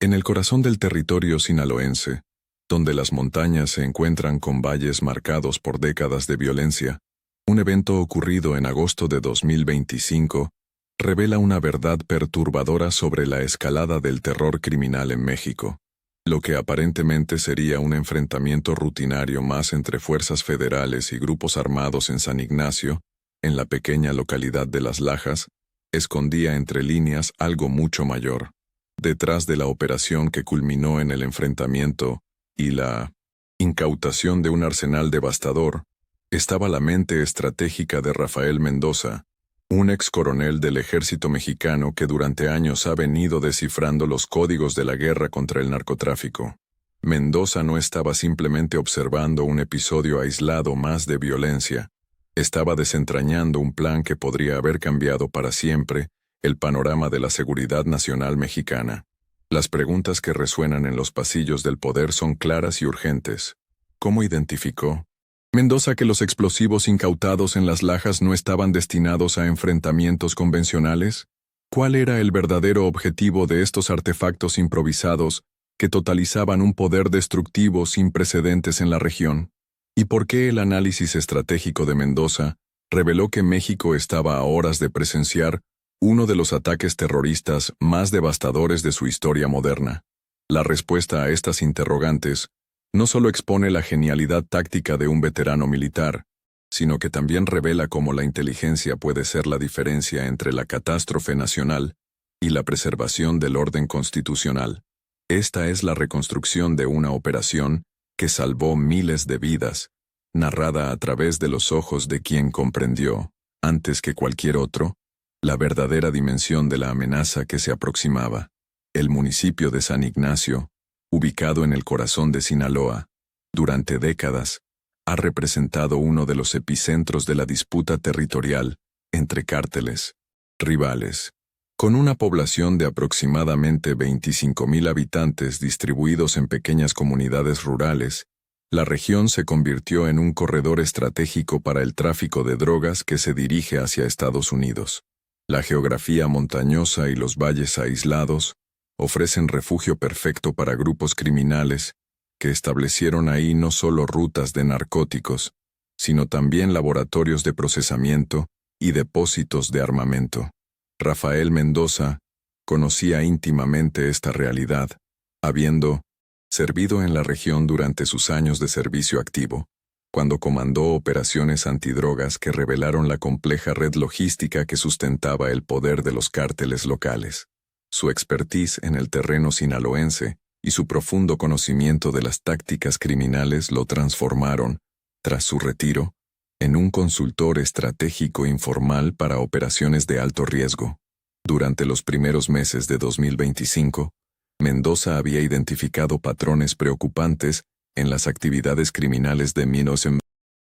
En el corazón del territorio sinaloense, donde las montañas se encuentran con valles marcados por décadas de violencia, un evento ocurrido en agosto de 2025 revela una verdad perturbadora sobre la escalada del terror criminal en México. Lo que aparentemente sería un enfrentamiento rutinario más entre fuerzas federales y grupos armados en San Ignacio, en la pequeña localidad de Las Lajas, escondía entre líneas algo mucho mayor. Detrás de la operación que culminó en el enfrentamiento y la incautación de un arsenal devastador, estaba la mente estratégica de Rafael Mendoza, un ex coronel del ejército mexicano que durante años ha venido descifrando los códigos de la guerra contra el narcotráfico. Mendoza no estaba simplemente observando un episodio aislado más de violencia, estaba desentrañando un plan que podría haber cambiado para siempre el panorama de la seguridad nacional mexicana. Las preguntas que resuenan en los pasillos del poder son claras y urgentes. ¿Cómo identificó Mendoza que los explosivos incautados en Las Lajas no estaban destinados a enfrentamientos convencionales? ¿Cuál era el verdadero objetivo de estos artefactos improvisados que totalizaban un poder destructivo sin precedentes en la región? ¿Y por qué el análisis estratégico de Mendoza reveló que México estaba a horas de presenciar uno de los ataques terroristas más devastadores de su historia moderna? La respuesta a estas interrogantes no solo expone la genialidad táctica de un veterano militar, sino que también revela cómo la inteligencia puede ser la diferencia entre la catástrofe nacional y la preservación del orden constitucional. Esta es la reconstrucción de una operación que salvó miles de vidas, narrada a través de los ojos de quien comprendió, antes que cualquier otro, la verdadera dimensión de la amenaza que se aproximaba. El municipio de San Ignacio, ubicado en el corazón de Sinaloa, durante décadas, ha representado uno de los epicentros de la disputa territorial entre cárteles, rivales. Con una población de aproximadamente 25,000 habitantes distribuidos en pequeñas comunidades rurales, la región se convirtió en un corredor estratégico para el tráfico de drogas que se dirige hacia Estados Unidos. La geografía montañosa y los valles aislados ofrecen refugio perfecto para grupos criminales que establecieron ahí no solo rutas de narcóticos, sino también laboratorios de procesamiento y depósitos de armamento. Rafael Mendoza conocía íntimamente esta realidad, habiendo servido en la región durante sus años de servicio activo, cuando comandó operaciones antidrogas que revelaron la compleja red logística que sustentaba el poder de los cárteles locales. Su expertise en el terreno sinaloense y su profundo conocimiento de las tácticas criminales lo transformaron, tras su retiro, en un consultor estratégico informal para operaciones de alto riesgo. Durante los primeros meses de 2025, Mendoza había identificado patrones preocupantes en las actividades criminales de minos en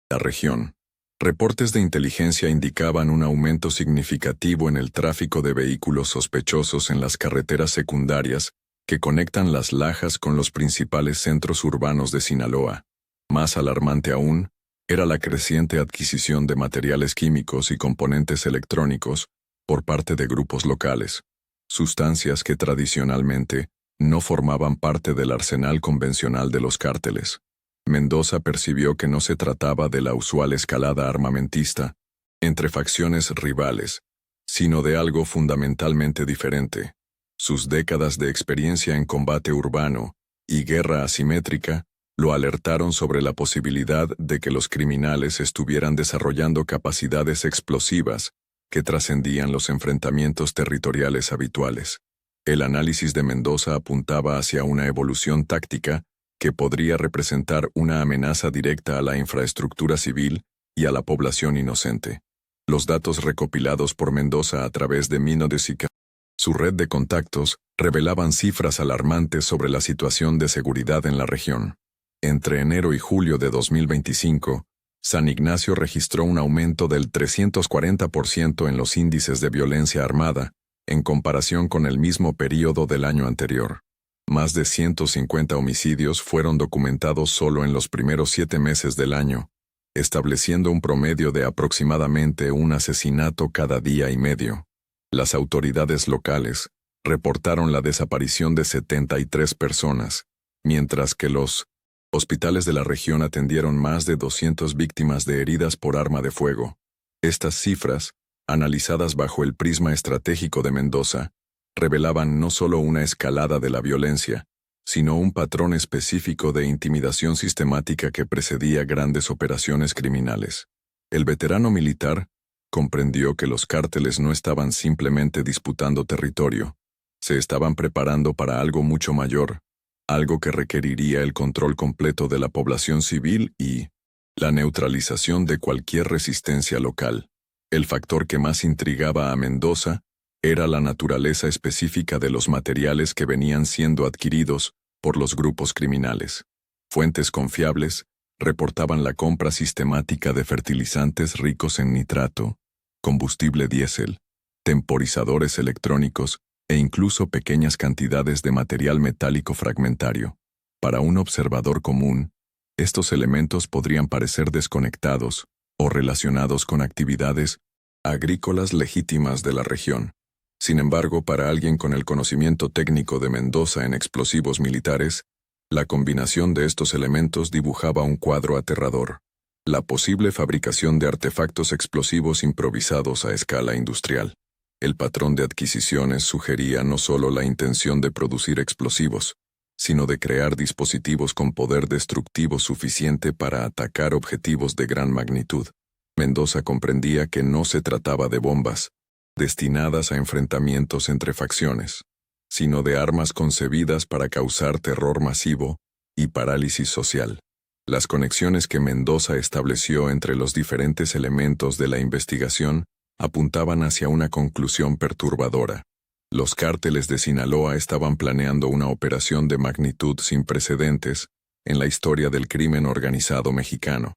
la región. Reportes de inteligencia indicaban un aumento significativo en el tráfico de vehículos sospechosos en las carreteras secundarias que conectan Las Lajas con los principales centros urbanos de Sinaloa. Más alarmante aún, era la creciente adquisición de materiales químicos y componentes electrónicos por parte de grupos locales, sustancias que tradicionalmente no formaban parte del arsenal convencional de los cárteles. Mendoza percibió que no se trataba de la usual escalada armamentista entre facciones rivales, sino de algo fundamentalmente diferente. Sus décadas de experiencia en combate urbano y guerra asimétrica lo alertaron sobre la posibilidad de que los criminales estuvieran desarrollando capacidades explosivas que trascendían los enfrentamientos territoriales habituales. El análisis de Mendoza apuntaba hacia una evolución táctica que podría representar una amenaza directa a la infraestructura civil y a la población inocente. Los datos recopilados por Mendoza a través de Minodesica, su red de contactos, revelaban cifras alarmantes sobre la situación de seguridad en la región. Entre enero y julio de 2025, San Ignacio registró un aumento del 340% en los índices de violencia armada, en comparación con el mismo período del año anterior. Más de 150 homicidios fueron documentados solo en los primeros 7 meses del año, estableciendo un promedio de aproximadamente un asesinato cada día y medio. Las autoridades locales, reportaron la desaparición de 73 personas, mientras que los hospitales de la región atendieron más de 200 víctimas de heridas por arma de fuego. Estas cifras, analizadas bajo el prisma estratégico de Mendoza, revelaban no solo una escalada de la violencia, sino un patrón específico de intimidación sistemática que precedía grandes operaciones criminales. El veterano militar comprendió que los cárteles no estaban simplemente disputando territorio, se estaban preparando para algo mucho mayor, algo que requeriría el control completo de la población civil y la neutralización de cualquier resistencia local. El factor que más intrigaba a Mendoza era la naturaleza específica de los materiales que venían siendo adquiridos por los grupos criminales. Fuentes confiables reportaban la compra sistemática de fertilizantes ricos en nitrato, combustible diésel, temporizadores electrónicos e incluso pequeñas cantidades de material metálico fragmentario. Para un observador común, estos elementos podrían parecer desconectados o relacionados con actividades agrícolas legítimas de la región. Sin embargo, para alguien con el conocimiento técnico de Mendoza en explosivos militares, la combinación de estos elementos dibujaba un cuadro aterrador: la posible fabricación de artefactos explosivos improvisados a escala industrial. El patrón de adquisiciones sugería no solo la intención de producir explosivos, sino de crear dispositivos con poder destructivo suficiente para atacar objetivos de gran magnitud. Mendoza comprendía que no se trataba de bombas destinadas a enfrentamientos entre facciones, sino de armas concebidas para causar terror masivo y parálisis social. Las conexiones que Mendoza estableció entre los diferentes elementos de la investigación apuntaban hacia una conclusión perturbadora. Los cárteles de Sinaloa estaban planeando una operación de magnitud sin precedentes en la historia del crimen organizado mexicano.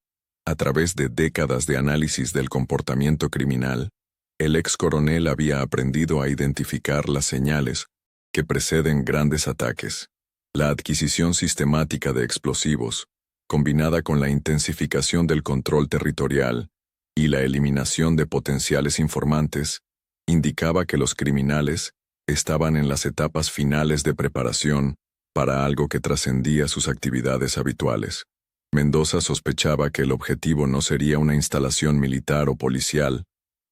A través de décadas de análisis del comportamiento criminal, el ex coronel había aprendido a identificar las señales que preceden grandes ataques. La adquisición sistemática de explosivos, combinada con la intensificación del control territorial y la eliminación de potenciales informantes, indicaba que los criminales estaban en las etapas finales de preparación para algo que trascendía sus actividades habituales. Mendoza sospechaba que el objetivo no sería una instalación militar o policial,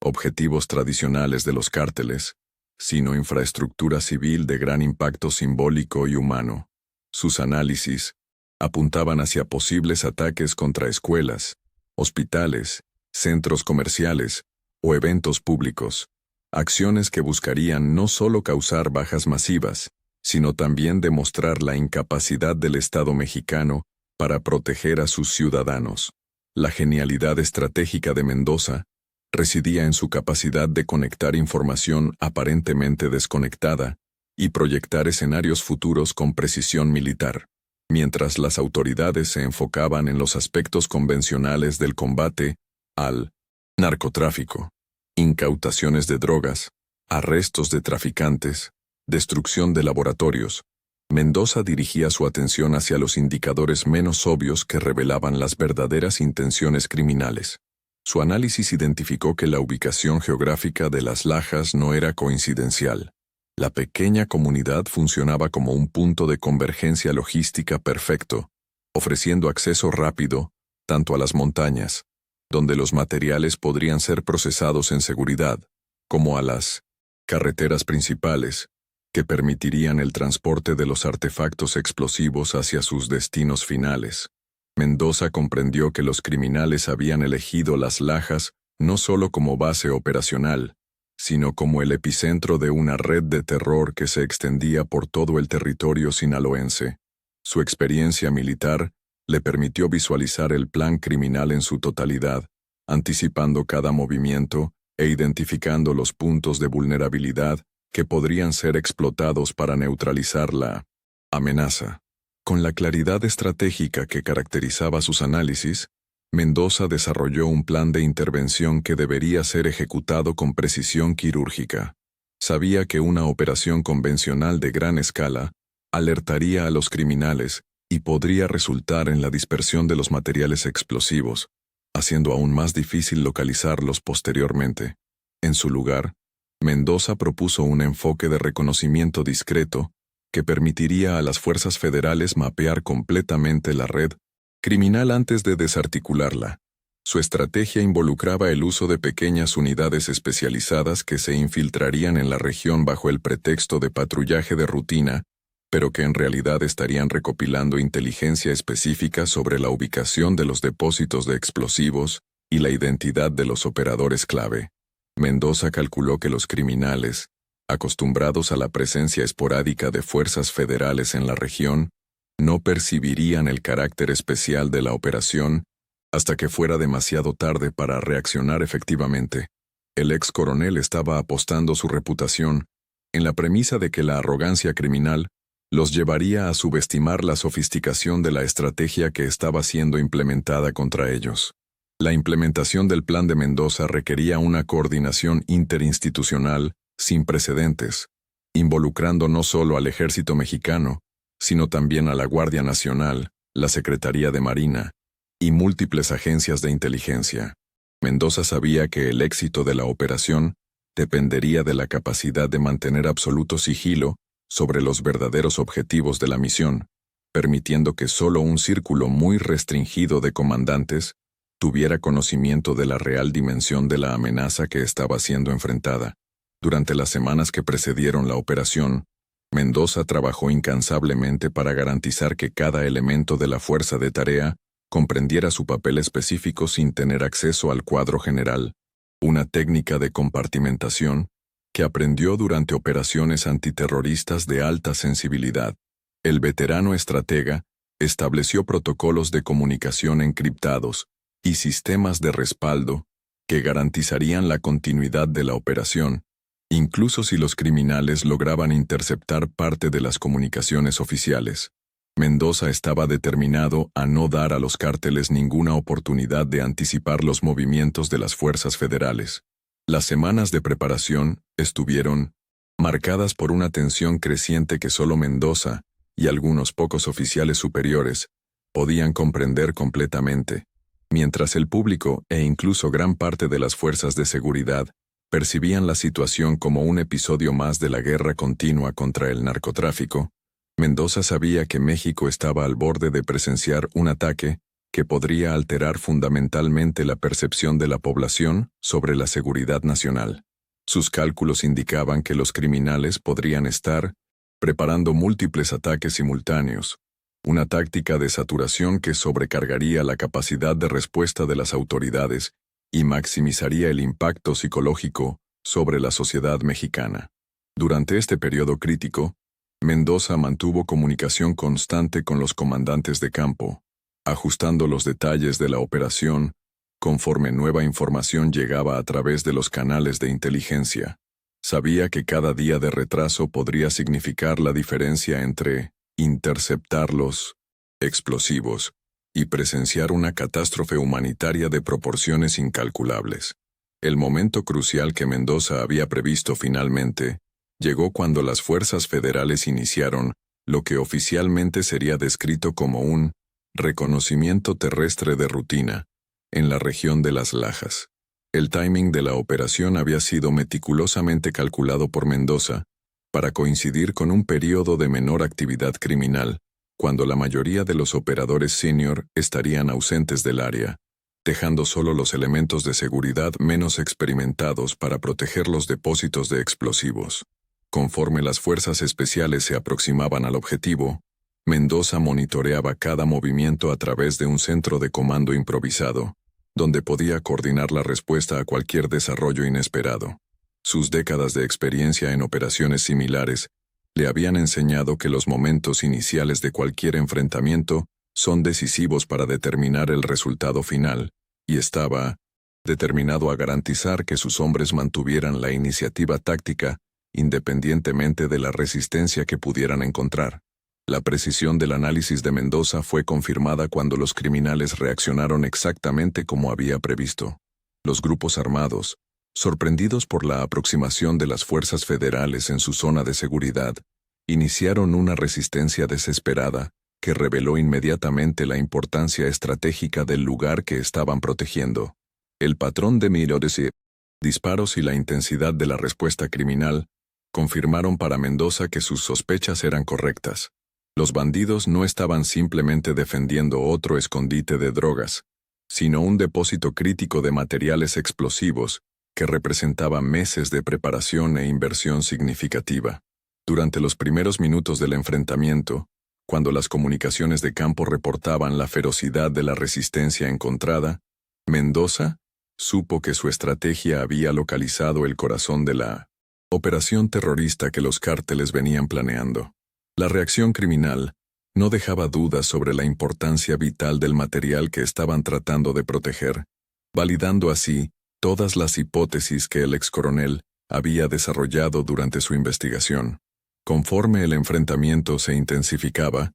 objetivos tradicionales de los cárteles, sino infraestructura civil de gran impacto simbólico y humano. Sus análisis apuntaban hacia posibles ataques contra escuelas, hospitales, centros comerciales o eventos públicos, acciones que buscarían no solo causar bajas masivas, sino también demostrar la incapacidad del Estado mexicano para proteger a sus ciudadanos. La genialidad estratégica de Mendoza residía en su capacidad de conectar información aparentemente desconectada y proyectar escenarios futuros con precisión militar. Mientras las autoridades se enfocaban en los aspectos convencionales del combate al narcotráfico, incautaciones de drogas, arrestos de traficantes, destrucción de laboratorios, Mendoza dirigía su atención hacia los indicadores menos obvios que revelaban las verdaderas intenciones criminales. Su análisis identificó que la ubicación geográfica de Las Lajas no era coincidencial. La pequeña comunidad funcionaba como un punto de convergencia logística perfecto, ofreciendo acceso rápido tanto a las montañas, donde los materiales podrían ser procesados en seguridad, como a las carreteras principales, que permitirían el transporte de los artefactos explosivos hacia sus destinos finales. Mendoza comprendió que los criminales habían elegido Las Lajas no solo como base operacional, sino como el epicentro de una red de terror que se extendía por todo el territorio sinaloense. Su experiencia militar le permitió visualizar el plan criminal en su totalidad, anticipando cada movimiento e identificando los puntos de vulnerabilidad que podrían ser explotados para neutralizar la amenaza. Con la claridad estratégica que caracterizaba sus análisis, Mendoza desarrolló un plan de intervención que debería ser ejecutado con precisión quirúrgica. Sabía que una operación convencional de gran escala alertaría a los criminales y podría resultar en la dispersión de los materiales explosivos, haciendo aún más difícil localizarlos posteriormente. En su lugar, Mendoza propuso un enfoque de reconocimiento discreto que permitiría a las fuerzas federales mapear completamente la red criminal antes de desarticularla. Su estrategia involucraba el uso de pequeñas unidades especializadas que se infiltrarían en la región bajo el pretexto de patrullaje de rutina, pero que en realidad estarían recopilando inteligencia específica sobre la ubicación de los depósitos de explosivos y la identidad de los operadores clave. Mendoza calculó que los criminales, acostumbrados a la presencia esporádica de fuerzas federales en la región, no percibirían el carácter especial de la operación hasta que fuera demasiado tarde para reaccionar efectivamente. El ex coronel estaba apostando su reputación en la premisa de que la arrogancia criminal los llevaría a subestimar la sofisticación de la estrategia que estaba siendo implementada contra ellos. La implementación del plan de Mendoza requería una coordinación interinstitucional sin precedentes, involucrando no solo al ejército mexicano, sino también a la Guardia Nacional, la Secretaría de Marina y múltiples agencias de inteligencia. Mendoza sabía que el éxito de la operación dependería de la capacidad de mantener absoluto sigilo sobre los verdaderos objetivos de la misión, permitiendo que solo un círculo muy restringido de comandantes tuviera conocimiento de la real dimensión de la amenaza que estaba siendo enfrentada. Durante las semanas que precedieron la operación, Mendoza trabajó incansablemente para garantizar que cada elemento de la fuerza de tarea comprendiera su papel específico sin tener acceso al cuadro general, una técnica de compartimentación que aprendió durante operaciones antiterroristas de alta sensibilidad. El veterano estratega estableció protocolos de comunicación encriptados y sistemas de respaldo que garantizarían la continuidad de la operación, incluso si los criminales lograban interceptar parte de las comunicaciones oficiales. Mendoza estaba determinado a no dar a los cárteles ninguna oportunidad de anticipar los movimientos de las fuerzas federales. Las semanas de preparación estuvieron marcadas por una tensión creciente que solo Mendoza y algunos pocos oficiales superiores podían comprender completamente, mientras el público e incluso gran parte de las fuerzas de seguridad percibían la situación como un episodio más de la guerra continua contra el narcotráfico. Mendoza sabía que México estaba al borde de presenciar un ataque que podría alterar fundamentalmente la percepción de la población sobre la seguridad nacional. Sus cálculos indicaban que los criminales podrían estar preparando múltiples ataques simultáneos, una táctica de saturación que sobrecargaría la capacidad de respuesta de las autoridades y maximizaría el impacto psicológico sobre la sociedad mexicana. Durante este periodo crítico, Mendoza mantuvo comunicación constante con los comandantes de campo, ajustando los detalles de la operación conforme nueva información llegaba a través de los canales de inteligencia. Sabía que cada día de retraso podría significar la diferencia entre interceptar los explosivos y presenciar una catástrofe humanitaria de proporciones incalculables. El momento crucial que Mendoza había previsto finalmente llegó cuando las fuerzas federales iniciaron lo que oficialmente sería descrito como un reconocimiento terrestre de rutina en la región de Las Lajas. El timing de la operación había sido meticulosamente calculado por Mendoza para coincidir con un periodo de menor actividad criminal, cuando la mayoría de los operadores senior estarían ausentes del área, dejando solo los elementos de seguridad menos experimentados para proteger los depósitos de explosivos. Conforme las fuerzas especiales se aproximaban al objetivo, Mendoza monitoreaba cada movimiento a través de un centro de comando improvisado, donde podía coordinar la respuesta a cualquier desarrollo inesperado. Sus décadas de experiencia en operaciones similares le habían enseñado que los momentos iniciales de cualquier enfrentamiento son decisivos para determinar el resultado final, y estaba determinado a garantizar que sus hombres mantuvieran la iniciativa táctica independientemente de la resistencia que pudieran encontrar. La precisión del análisis de Mendoza fue confirmada cuando los criminales reaccionaron exactamente como había previsto. Los grupos armados, sorprendidos por la aproximación de las fuerzas federales en su zona de seguridad, iniciaron una resistencia desesperada que reveló inmediatamente la importancia estratégica del lugar que estaban protegiendo. El patrón de Miroresi Disparos y la intensidad de la respuesta criminal confirmaron para Mendoza que sus sospechas eran correctas. Los bandidos no estaban simplemente defendiendo otro escondite de drogas, sino un depósito crítico de materiales explosivos que representaba meses de preparación e inversión significativa. Durante los primeros minutos del enfrentamiento, cuando las comunicaciones de campo reportaban la ferocidad de la resistencia encontrada, Mendoza supo que su estrategia había localizado el corazón de la operación terrorista que los cárteles venían planeando. La reacción criminal no dejaba dudas sobre la importancia vital del material que estaban tratando de proteger, validando así todas las hipótesis que el excoronel había desarrollado durante su investigación. Conforme el enfrentamiento se intensificaba,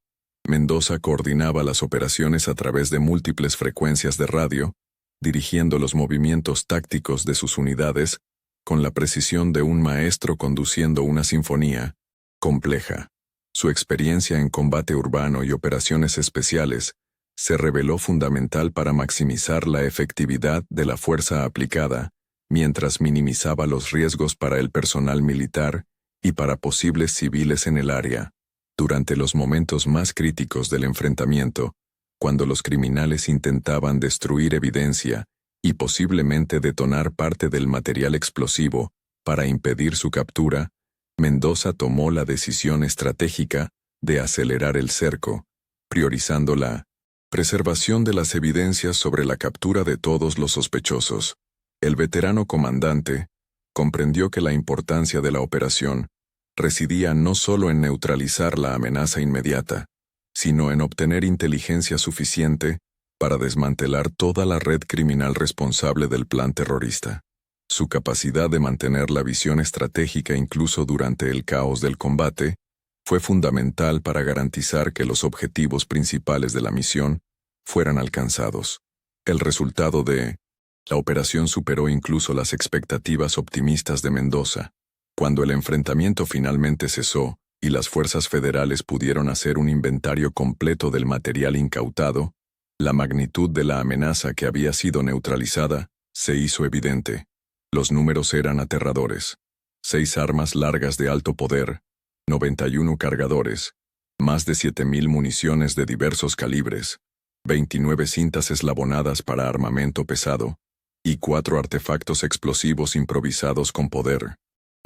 Mendoza coordinaba las operaciones a través de múltiples frecuencias de radio, dirigiendo los movimientos tácticos de sus unidades con la precisión de un maestro conduciendo una sinfonía compleja. Su experiencia en combate urbano y operaciones especiales se reveló fundamental para maximizar la efectividad de la fuerza aplicada, mientras minimizaba los riesgos para el personal militar y para posibles civiles en el área. Durante los momentos más críticos del enfrentamiento, cuando los criminales intentaban destruir evidencia y posiblemente detonar parte del material explosivo para impedir su captura, Mendoza tomó la decisión estratégica de acelerar el cerco, priorizando la preservación de las evidencias sobre la captura de todos los sospechosos. El veterano comandante comprendió que la importancia de la operación residía no solo en neutralizar la amenaza inmediata, sino en obtener inteligencia suficiente para desmantelar toda la red criminal responsable del plan terrorista. Su capacidad de mantener la visión estratégica incluso durante el caos del combate fue fundamental para garantizar que los objetivos principales de la misión fueran alcanzados. El resultado de la operación superó incluso las expectativas optimistas de Mendoza. Cuando el enfrentamiento finalmente cesó y las fuerzas federales pudieron hacer un inventario completo del material incautado, la magnitud de la amenaza que había sido neutralizada se hizo evidente. Los números eran aterradores. 6 armas largas de alto poder, 91 cargadores, más de 7.000 municiones de diversos calibres, 29 cintas eslabonadas para armamento pesado, y 4 artefactos explosivos improvisados con poder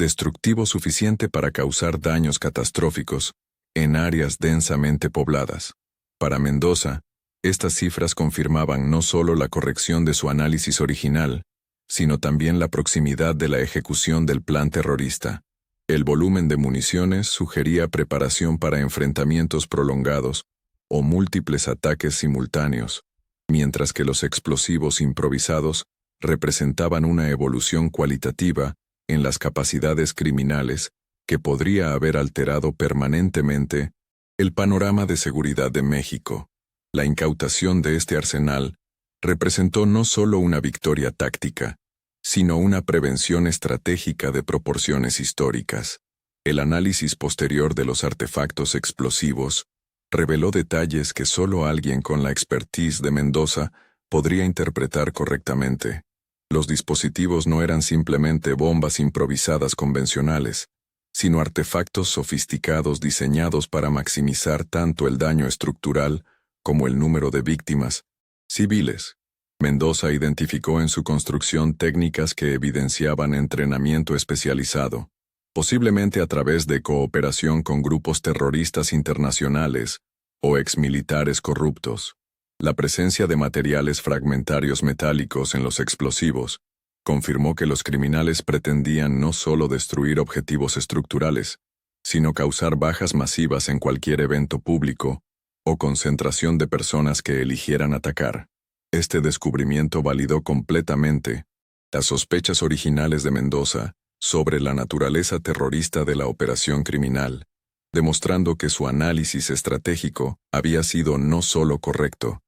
destructivo suficiente para causar daños catastróficos en áreas densamente pobladas. Para Mendoza, estas cifras confirmaban no solo la corrección de su análisis original, sino también la proximidad de la ejecución del plan terrorista. El volumen de municiones sugería preparación para enfrentamientos prolongados o múltiples ataques simultáneos, mientras que los explosivos improvisados representaban una evolución cualitativa en las capacidades criminales que podría haber alterado permanentemente el panorama de seguridad de México. La incautación de este arsenal representó no solo una victoria táctica, sino una prevención estratégica de proporciones históricas. El análisis posterior de los artefactos explosivos reveló detalles que solo alguien con la expertise de Mendoza podría interpretar correctamente. Los dispositivos no eran simplemente bombas improvisadas convencionales, sino artefactos sofisticados diseñados para maximizar tanto el daño estructural como el número de víctimas civiles. Mendoza identificó en su construcción técnicas que evidenciaban entrenamiento especializado, posiblemente a través de cooperación con grupos terroristas internacionales o exmilitares corruptos. La presencia de materiales fragmentarios metálicos en los explosivos confirmó que los criminales pretendían no solo destruir objetivos estructurales, sino causar bajas masivas en cualquier evento público o concentración de personas que eligieran atacar. Este descubrimiento validó completamente las sospechas originales de Mendoza sobre la naturaleza terrorista de la operación criminal, demostrando que su análisis estratégico había sido no solo correcto,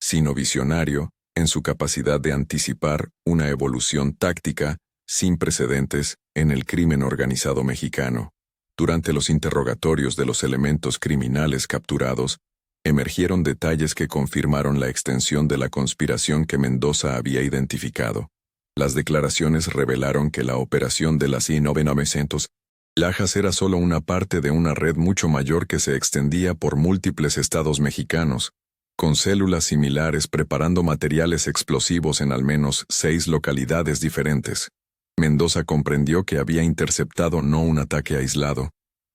sino visionario en su capacidad de anticipar una evolución táctica sin precedentes en el crimen organizado mexicano. Durante los interrogatorios de los elementos criminales capturados, emergieron detalles que confirmaron la extensión de la conspiración que Mendoza había identificado. Las declaraciones revelaron que la operación de las I-900 Lajas era solo una parte de una red mucho mayor que se extendía por múltiples estados mexicanos, con células similares preparando materiales explosivos en al menos 6 localidades diferentes. Mendoza comprendió que había interceptado no un ataque aislado,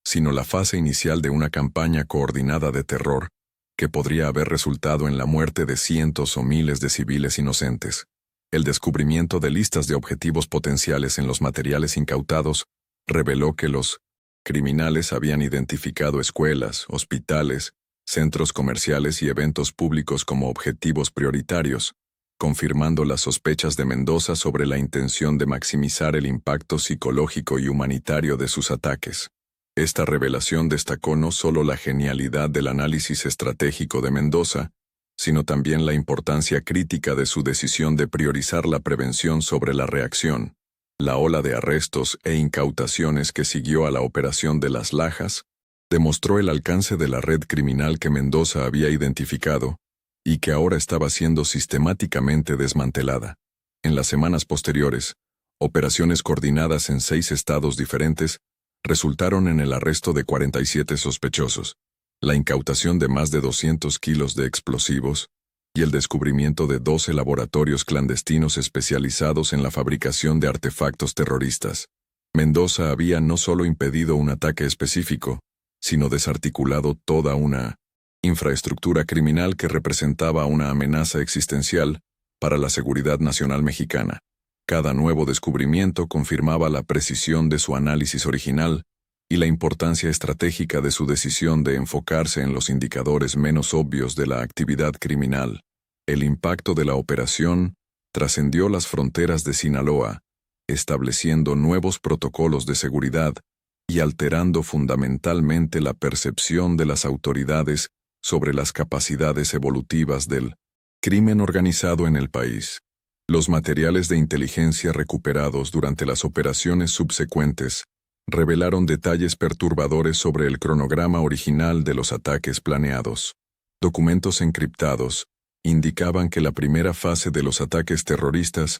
sino la fase inicial de una campaña coordinada de terror, que podría haber resultado en la muerte de cientos o miles de civiles inocentes. El descubrimiento de listas de objetivos potenciales en los materiales incautados reveló que los criminales habían identificado escuelas, hospitales, centros comerciales y eventos públicos como objetivos prioritarios, confirmando las sospechas de Mendoza sobre la intención de maximizar el impacto psicológico y humanitario de sus ataques. Esta revelación destacó no solo la genialidad del análisis estratégico de Mendoza, sino también la importancia crítica de su decisión de priorizar la prevención sobre la reacción. La ola de arrestos e incautaciones que siguió a la operación de las Lajas demostró el alcance de la red criminal que Mendoza había identificado y que ahora estaba siendo sistemáticamente desmantelada. En las semanas posteriores, operaciones coordinadas en 6 estados diferentes resultaron en el arresto de 47 sospechosos, la incautación de más de 200 kilos de explosivos, y el descubrimiento de 12 laboratorios clandestinos especializados en la fabricación de artefactos terroristas. Mendoza había no solo impedido un ataque específico, sino desarticulado toda una infraestructura criminal que representaba una amenaza existencial para la seguridad nacional mexicana. Cada nuevo descubrimiento confirmaba la precisión de su análisis original y la importancia estratégica de su decisión de enfocarse en los indicadores menos obvios de la actividad criminal. El impacto de la operación trascendió las fronteras de Sinaloa, estableciendo nuevos protocolos de seguridad y alterando fundamentalmente la percepción de las autoridades sobre las capacidades evolutivas del crimen organizado en el país. Los materiales de inteligencia recuperados durante las operaciones subsecuentes revelaron detalles perturbadores sobre el cronograma original de los ataques planeados. Documentos encriptados indicaban que la primera fase de los ataques terroristas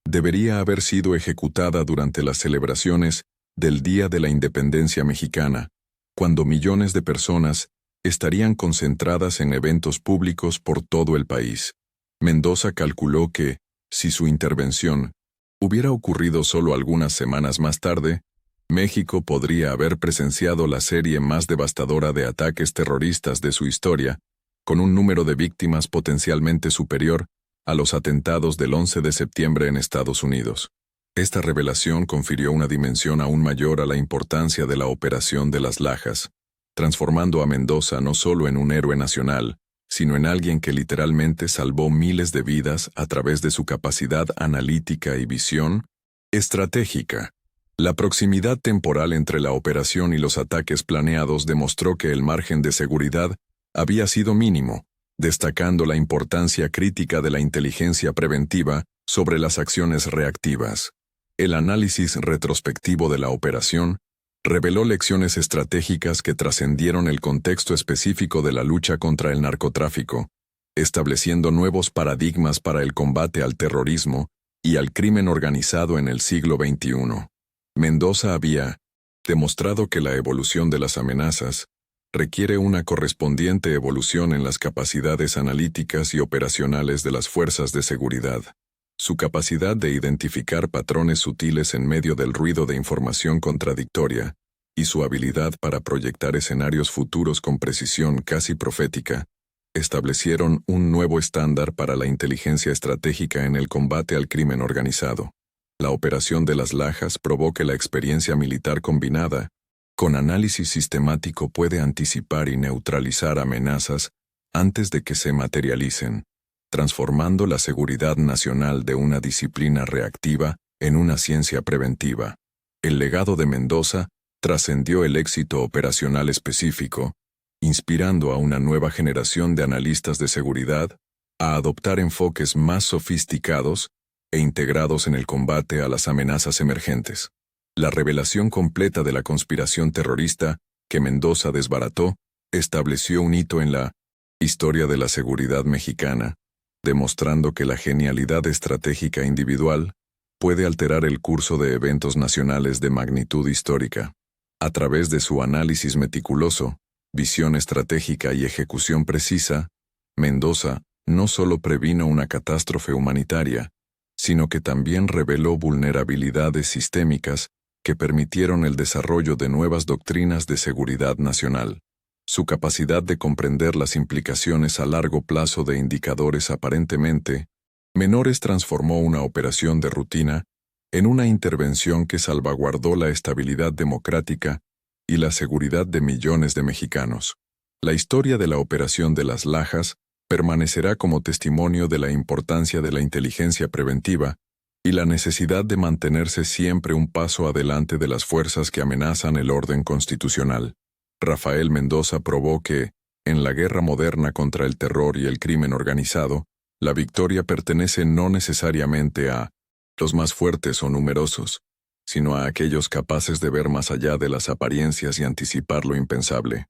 debería haber sido ejecutada durante las celebraciones del Día de la Independencia Mexicana, cuando millones de personas estarían concentradas en eventos públicos por todo el país. Mendoza calculó que, si su intervención hubiera ocurrido solo algunas semanas más tarde, México podría haber presenciado la serie más devastadora de ataques terroristas de su historia, con un número de víctimas potencialmente superior a los atentados del 11 de septiembre en Estados Unidos. Esta revelación confirió una dimensión aún mayor a la importancia de la operación de las Lajas, transformando a Mendoza no solo en un héroe nacional, sino en alguien que literalmente salvó miles de vidas a través de su capacidad analítica y visión estratégica. La proximidad temporal entre la operación y los ataques planeados demostró que el margen de seguridad había sido mínimo, destacando la importancia crítica de la inteligencia preventiva sobre las acciones reactivas. El análisis retrospectivo de la operación reveló lecciones estratégicas que trascendieron el contexto específico de la lucha contra el narcotráfico, estableciendo nuevos paradigmas para el combate al terrorismo y al crimen organizado en el siglo XXI. Mendoza había demostrado que la evolución de las amenazas requiere una correspondiente evolución en las capacidades analíticas y operacionales de las fuerzas de seguridad. Su capacidad de identificar patrones sutiles en medio del ruido de información contradictoria y su habilidad para proyectar escenarios futuros con precisión casi profética establecieron un nuevo estándar para la inteligencia estratégica en el combate al crimen organizado. La operación de las Lajas probó que la experiencia militar combinada con análisis sistemático puede anticipar y neutralizar amenazas antes de que se materialicen, transformando la seguridad nacional de una disciplina reactiva en una ciencia preventiva. El legado de Mendoza trascendió el éxito operacional específico, inspirando a una nueva generación de analistas de seguridad a adoptar enfoques más sofisticados e integrados en el combate a las amenazas emergentes. La revelación completa de la conspiración terrorista que Mendoza desbarató estableció un hito en la historia de la seguridad mexicana, demostrando que la genialidad estratégica individual puede alterar el curso de eventos nacionales de magnitud histórica. A través de su análisis meticuloso, visión estratégica y ejecución precisa, Mendoza no solo previno una catástrofe humanitaria, sino que también reveló vulnerabilidades sistémicas que permitieron el desarrollo de nuevas doctrinas de seguridad nacional. Su capacidad de comprender las implicaciones a largo plazo de indicadores aparentemente menores transformó una operación de rutina en una intervención que salvaguardó la estabilidad democrática y la seguridad de millones de mexicanos. La historia de la Operación de las Lajas permanecerá como testimonio de la importancia de la inteligencia preventiva y la necesidad de mantenerse siempre un paso adelante de las fuerzas que amenazan el orden constitucional. Rafael Mendoza probó que, en la guerra moderna contra el terror y el crimen organizado, la victoria pertenece no necesariamente a los más fuertes o numerosos, sino a aquellos capaces de ver más allá de las apariencias y anticipar lo impensable.